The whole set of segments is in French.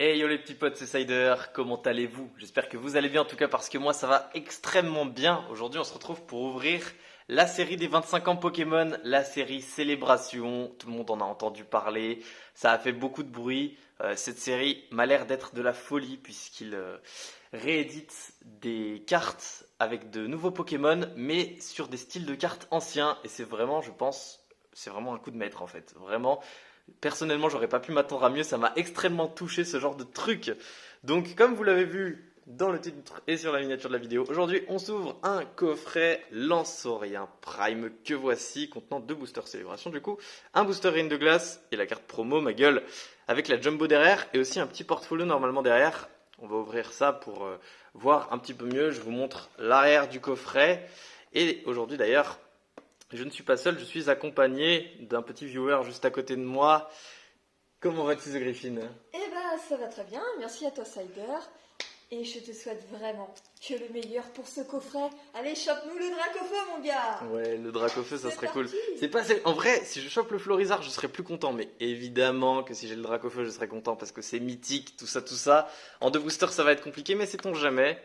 Hey yo les petits potes, c'est Cider, comment allez-vous? J'espère que vous allez bien en tout cas parce que moi ça va extrêmement bien. Aujourd'hui on se retrouve pour ouvrir la série des 25 ans Pokémon, la série Célébration. Tout le monde en a entendu parler, ça a fait beaucoup de bruit. Cette série m'a l'air d'être de la folie puisqu'il réédite des cartes avec de nouveaux Pokémon mais sur des styles de cartes anciens et c'est vraiment, je pense, c'est vraiment un coup de maître en fait. Vraiment. Personnellement, j'aurais pas pu m'attendre à mieux, ça m'a extrêmement touché ce genre de truc. Donc, comme vous l'avez vu dans le titre et sur la miniature de la vidéo, aujourd'hui on s'ouvre un coffret Lanceorien Prime que voici, contenant deux boosters célébration du coup, un booster Reine de Glace et la carte promo, ma gueule, avec la Jumbo derrière et aussi un petit portfolio normalement derrière. On va ouvrir ça pour voir un petit peu mieux, je vous montre l'arrière du coffret. Et aujourd'hui d'ailleurs, je ne suis pas seul, je suis accompagné d'un petit viewer juste à côté de moi. Comment vas-tu, The Griffin? Eh ben, ça va très bien, merci à toi, Cider. Et je te souhaite vraiment que le meilleur pour ce coffret. Allez, chope-nous le Dracofeu, mon gars! Ouais, le Dracofeu, ça C'est serait parti. cool. En vrai, si je chope le Florizard, je serais plus content. Mais évidemment que si j'ai le Dracofeu, je serais content parce que c'est mythique, tout ça, tout ça. En deux boosters, ça va être compliqué, mais sait-on jamais.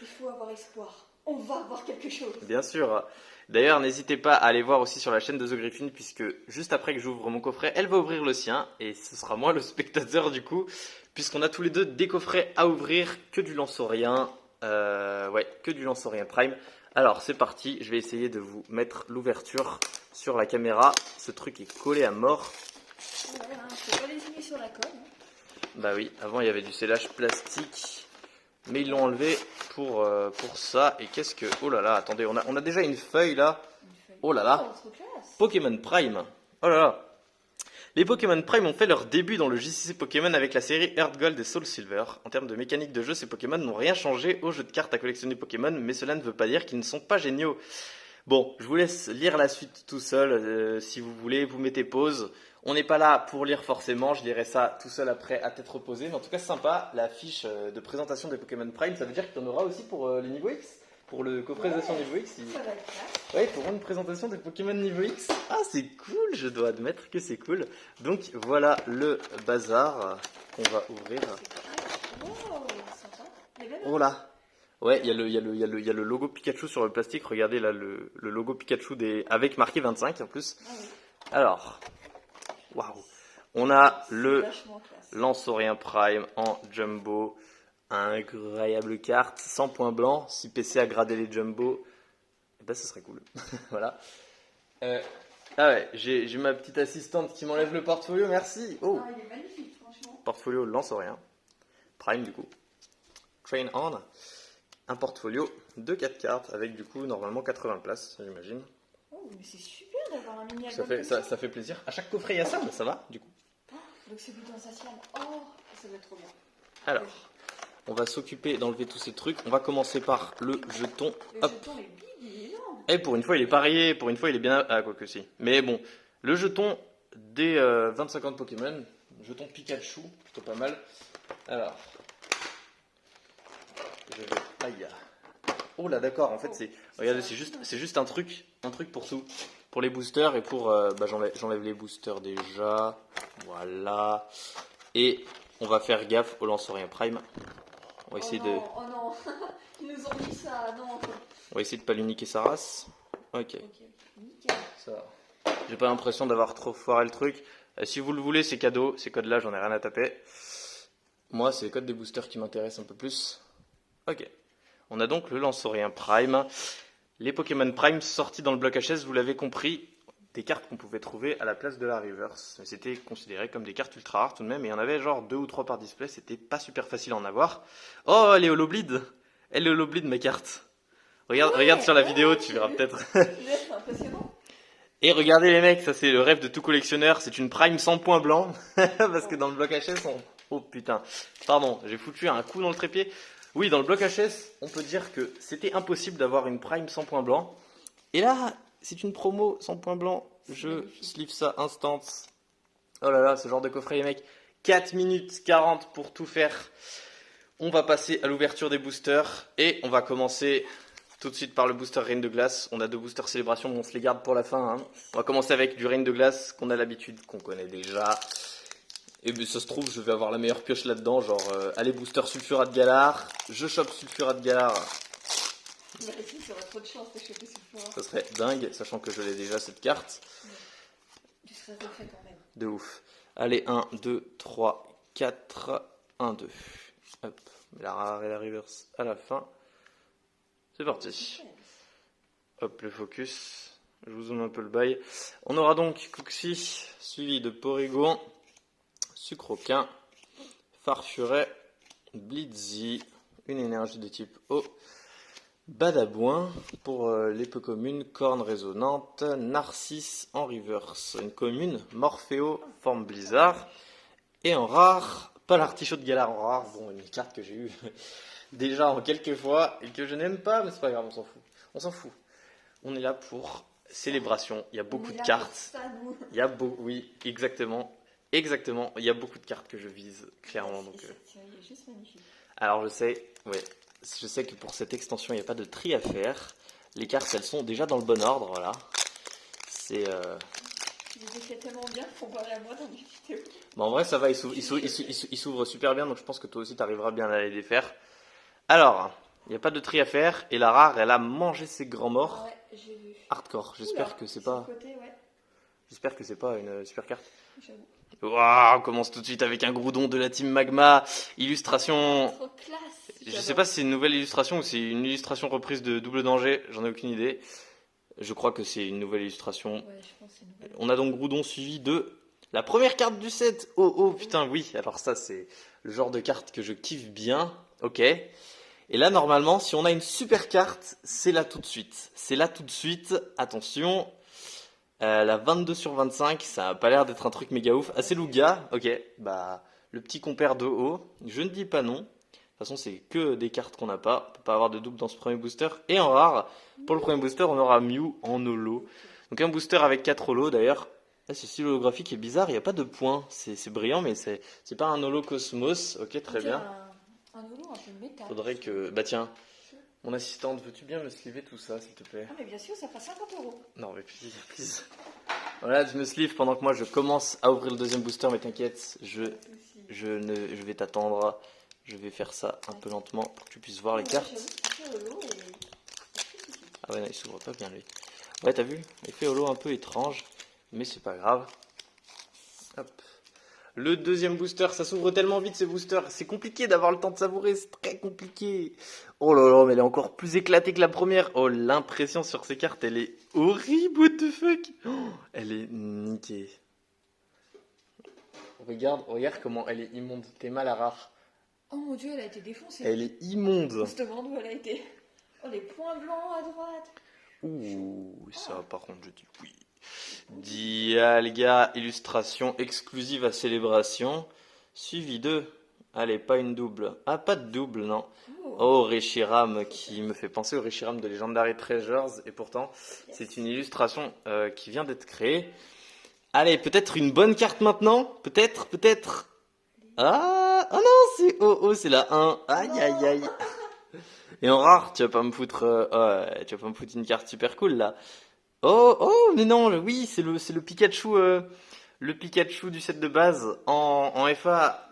Il faut avoir espoir. On va avoir quelque chose. Bien sûr. D'ailleurs, n'hésitez pas à aller voir aussi sur la chaîne de The Griffin, puisque juste après que j'ouvre mon coffret, elle va ouvrir le sien, et ce sera moi le spectateur du coup, puisqu'on a tous les deux des coffrets à ouvrir, que du Lanceorien, ouais, que du Lanceorien Prime. Alors c'est parti, je vais essayer de vous mettre l'ouverture sur la caméra. Ce truc est collé à mort. Ouais, hein, faut pas lésiner sur la colle. Bah oui, avant il y avait du scellage plastique. Mais ils l'ont enlevé pour ça. Et qu'est-ce que... Oh là là, attendez, on a déjà une feuille là. Oh là là. Trop classe. Pokémon Prime. Oh là là. Les Pokémon Prime ont fait leur début dans le JCC Pokémon avec la série Earth Gold et Soul Silver. En termes de mécanique de jeu, ces Pokémon n'ont rien changé au jeu de cartes à collectionner Pokémon, mais cela ne veut pas dire qu'ils ne sont pas géniaux. Bon, je vous laisse lire la suite tout seul. Si vous voulez, vous mettez pause. On n'est pas là pour lire forcément, je lirai ça tout seul après à tête reposée. Mais en tout cas, c'est sympa, la fiche de présentation des Pokémon Prime. Ça veut dire qu'il y en aura aussi pour les niveaux X. Pour le coffret Ouais, niveau X. Ça va être classe. Ouais, pour une présentation des Pokémon niveau X. Ah, c'est cool, je dois admettre que c'est cool. Donc voilà le bazar qu'on va ouvrir. Oh, sympa. Il est bien. Oh là. Ouais, il y a le logo Pikachu sur le plastique. Regardez là, le logo Pikachu avec marqué 25 en plus. Ah oui. Alors, waouh. On a C'est le vachement classe. Lanceorien Prime en Jumbo. Incroyable carte, 100 points blancs. Si PC a gradé les Jumbo, eh ben, ce serait cool. Voilà. Ah ouais, j'ai ma petite assistante qui m'enlève le portfolio, merci. Oh, Ah, il est magnifique, franchement. portfolio Lanceorien. Prime du coup. Train on. Un portfolio de 4 cartes avec du coup normalement 80 places, j'imagine. Oh, mais c'est super d'avoir un mini Ça album fait, comme ça, ça. ça fait plaisir. À chaque coffret il y a ça, bah, ça va du coup. Donc c'est plutôt insatiable. Oh, ça doit être trop bien. Alors, on va s'occuper d'enlever tous ces trucs. On va commencer par le jeton. Le Hop. jeton est big, il est énorme. Et pour une fois il est parié, pour une fois il est bien... Ah quoi que si. Mais bon, le jeton des 25 ans de Pokémon. Jeton Pikachu, plutôt pas mal. Alors, je vais... Aïe. Oh là d'accord, en fait c'est... Regardez, c'est juste un truc pour tout. Pour les boosters et pour... bah, j'enlève les boosters déjà. Voilà. Et on va faire gaffe au Lanceorien Prime. On va essayer Oh non, oh non. Ils nous ont mis ça, non. on va essayer de pas lui niquer sa race. Ok. Ok, nickel. Ça va. J'ai pas l'impression d'avoir trop foiré le truc. Si vous le voulez, c'est cadeau. Ces codes-là, j'en ai rien à taper. Moi, c'est les codes des boosters qui m'intéressent un peu plus. Ok. On a donc le Lanceorien Prime. Les Pokémon Prime sortis dans le bloc HS, vous l'avez compris, des cartes qu'on pouvait trouver à la place de la Reverse. Mais c'était considéré comme des cartes ultra rares tout de même. Et il y en avait genre 2 ou 3 par display. C'était pas super facile à en avoir. Oh, elle est holoblide. Elle est holoblide, mes cartes. Regarde sur la vidéo, tu verras peut-être. C'est impressionnant. Et regardez les mecs, ça c'est le rêve de tout collectionneur, c'est une Prime 100 points blancs, parce que dans le bloc HS, oh putain, pardon, j'ai foutu un coup dans le trépied. Oui, dans le bloc HS, on peut dire que c'était impossible d'avoir une Prime 100 points blancs. Et là, c'est une promo 100 points blancs, je sleeve ça instant. Oh là là, ce genre de coffret les mecs, 4 minutes 40 pour tout faire. On va passer à l'ouverture des boosters, et on va commencer... Tout de suite par le booster Reine de Glace. On a deux boosters Célébration, mais on se les garde pour la fin. Hein. On va commencer avec du Reine de Glace qu'on a l'habitude, qu'on connaît déjà. Et ben, ça se trouve, je vais avoir la meilleure pioche là-dedans. Genre, allez, booster Sulfurat de Galar. Je chope Sulfurat de Galar. Bah, si, ça aurait trop de chance de choper Sulfurat. Ça serait dingue, sachant que je l'ai déjà cette carte. Tu serais refait quand même. De ouf. Allez, 1, 2, 3, 4, 1, 2. Hop, la rare et la reverse à la fin. C'est parti. Hop, le focus. Je vous zoome un peu le bail. On aura donc Cooksy, suivi de Porygon, Sucroquin, Farfuret, Blitzy, une énergie de type eau, Badabouin pour les peu communes, Corne résonante, Narcisse en reverse, une commune, Morpheo, forme Blizzard, et en rare, pas l'artichaut de Galar en rare, bon, une carte que j'ai eue déjà en quelques fois et que je n'aime pas, mais c'est pas grave, on s'en fout. On s'en fout. On est là pour célébration, il y a beaucoup de cartes. Ça, nous. Il y a oui, exactement. Exactement, il y a beaucoup de cartes que je vise, clairement. Donc, Cette série est juste magnifique. alors je sais que pour cette extension, il n'y a pas de tri à faire. Les cartes, elles sont déjà dans le bon ordre, voilà. C'est... Tu les écris tellement bien comparé à moi dans les vidéos. Bon, en vrai, ça va, il s'ouvre super bien, donc je pense que toi aussi, tu arriveras bien à les défaire. Alors, il n'y a pas de tri à faire, et la rare, elle a mangé ses grands morts. Ouais, j'ai vu. Hardcore, j'espère que c'est pas... Côté, ouais. J'espère que c'est pas une super carte. J'avoue. Waouh, on commence tout de suite avec un Groudon de la team Magma. Illustration. Trop classe. Je sais pas si c'est une nouvelle illustration ou c'est une illustration reprise de Double Danger. J'en ai aucune idée. Je crois que c'est une nouvelle illustration. Ouais, je pense que c'est une nouvelle. On a donc Groudon suivi de la première carte du set. Oh oh putain, oui. Alors ça, c'est le genre de carte que je kiffe bien. Ok. Et là, normalement, si on a une super carte, c'est là tout de suite. C'est là tout de suite. Attention. La 22 sur 25, ça a pas l'air d'être un truc méga ouf. Assez Lugia, ok. Bah, le petit compère de haut, je ne dis pas non. De toute façon, c'est que des cartes qu'on n'a pas. On peut pas avoir de double dans ce premier booster. Et en rare, pour le premier booster, on aura Mew en holo. Donc un booster avec 4 holos d'ailleurs. Là, ce style holographique est bizarre, il n'y a pas de points. C'est brillant, mais c'est pas un holo Cosmos. Ok, très bien. Un holo un peu métal. Faudrait que. Bah tiens, mon assistante, veux-tu bien me sliver tout ça, s'il te plaît? Ah, mais bien sûr, ça fera 50€. Non, mais please, please. Voilà, tu me sleeves pendant que moi je commence à ouvrir le deuxième booster, mais t'inquiète, je vais t'attendre. Je vais faire ça un peu lentement pour que tu puisses voir les cartes. Ah ouais, non, il s'ouvre pas bien lui. Ouais, t'as vu? Effet holo un peu étrange, mais c'est pas grave. Hop. Le deuxième booster, ça s'ouvre tellement vite ces boosters, c'est compliqué d'avoir le temps de savourer, c'est très compliqué. Oh là là, mais elle est encore plus éclatée que la première. Oh, l'impression sur ces cartes, elle est horrible, what the fuck. Oh, elle est niquée. Regarde comment elle est immonde. T'es mal à rare. Oh mon dieu, elle a été défoncée. Elle est immonde. On se demande où elle a été. Oh, les points blancs à droite. Ouh, ça par contre je dis oui. Dialga, illustration exclusive à Célébration, suivi de... Allez, pas une double. Ah, pas de double, non. Oh, Reshiram, qui me fait penser au Reshiram de Legendary Treasures, et pourtant, c'est une illustration qui vient d'être créée. Allez, peut-être une bonne carte maintenant? Peut-être. Ah non, c'est c'est la 1. Aïe, aïe, aïe. Et en rare, tu vas pas me foutre tu vas pas me foutre une carte super cool, là. Oh, mais non, oui, c'est le Pikachu, le Pikachu du set de base en FA,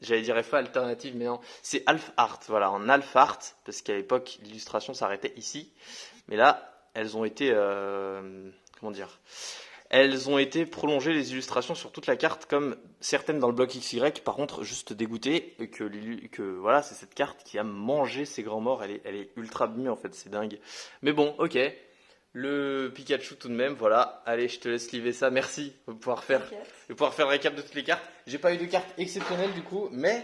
j'allais dire FA alternative, mais non, c'est Alpha Art, voilà, en Alpha Art, parce qu'à l'époque, l'illustration s'arrêtait ici, mais là, elles ont été, comment dire, elles ont été prolongées, les illustrations sur toute la carte, comme certaines dans le bloc XY, par contre, juste dégoûté, et que voilà, c'est cette carte qui a mangé ses grands morts, elle est ultra abîmée en fait, c'est dingue. Mais bon, ok. Le Pikachu tout de même, voilà. Allez, je te laisse liver ça. Merci de pouvoir faire le récap de toutes les cartes. J'ai pas eu de cartes exceptionnelles du coup, mais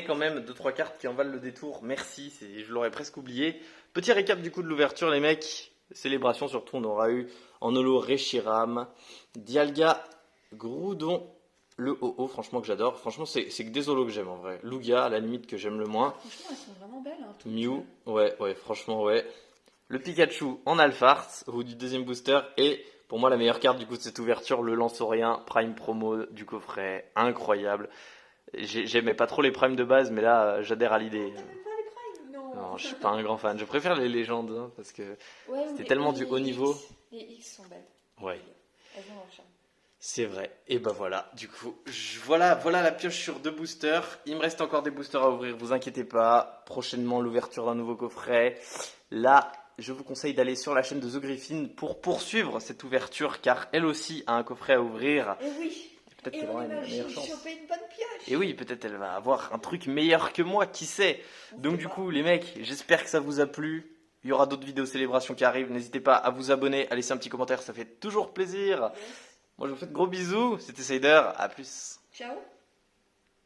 quand même 2-3 cartes qui en valent le détour. Merci, je l'aurais presque oublié. Petit récap du coup de l'ouverture, les mecs. Célébration surtout, on aura eu en holo Reshiram, Dialga, Groudon, le OO, franchement que j'adore. Franchement, c'est que des holos que j'aime en vrai. Lugia, à la limite que j'aime le moins. Franchement, elles sont vraiment belles. Hein, Mew, ouais, franchement, ouais. Le Pikachu en Alpha Art, au bout du deuxième booster. Et pour moi, la meilleure carte du coup de cette ouverture, le Lanceorien Prime Promo du coffret. Incroyable. J'aimais pas trop les Primes de base, mais là, j'adhère à l'idée. T'aimes pas les primes? Non, je suis pas un grand fan. Je préfère les légendes, hein, parce que ouais, c'était tellement du haut niveau. Les X sont belles. Ouais. Elles ont leur charme. C'est vrai. Et ben voilà, du coup, voilà la pioche sur 2 boosters. Il me reste encore des boosters à ouvrir, vous inquiétez pas. Prochainement, l'ouverture d'un nouveau coffret. Là, je vous conseille d'aller sur la chaîne de The Griffin pour poursuivre cette ouverture, car elle aussi a un coffret à ouvrir. Et oui, Et peut-être et qu'elle on aura une imagine meilleure chance. choper une bonne pioche. Et oui, peut-être elle va avoir un truc meilleur que moi, qui sait. On Donc sait du pas. coup, les mecs, j'espère que ça vous a plu. Il y aura d'autres vidéos célébrations qui arrivent. N'hésitez pas à vous abonner, à laisser un petit commentaire, ça fait toujours plaisir. Yes. Moi, je vous fais de gros bisous. C'était Sider. À plus. Ciao.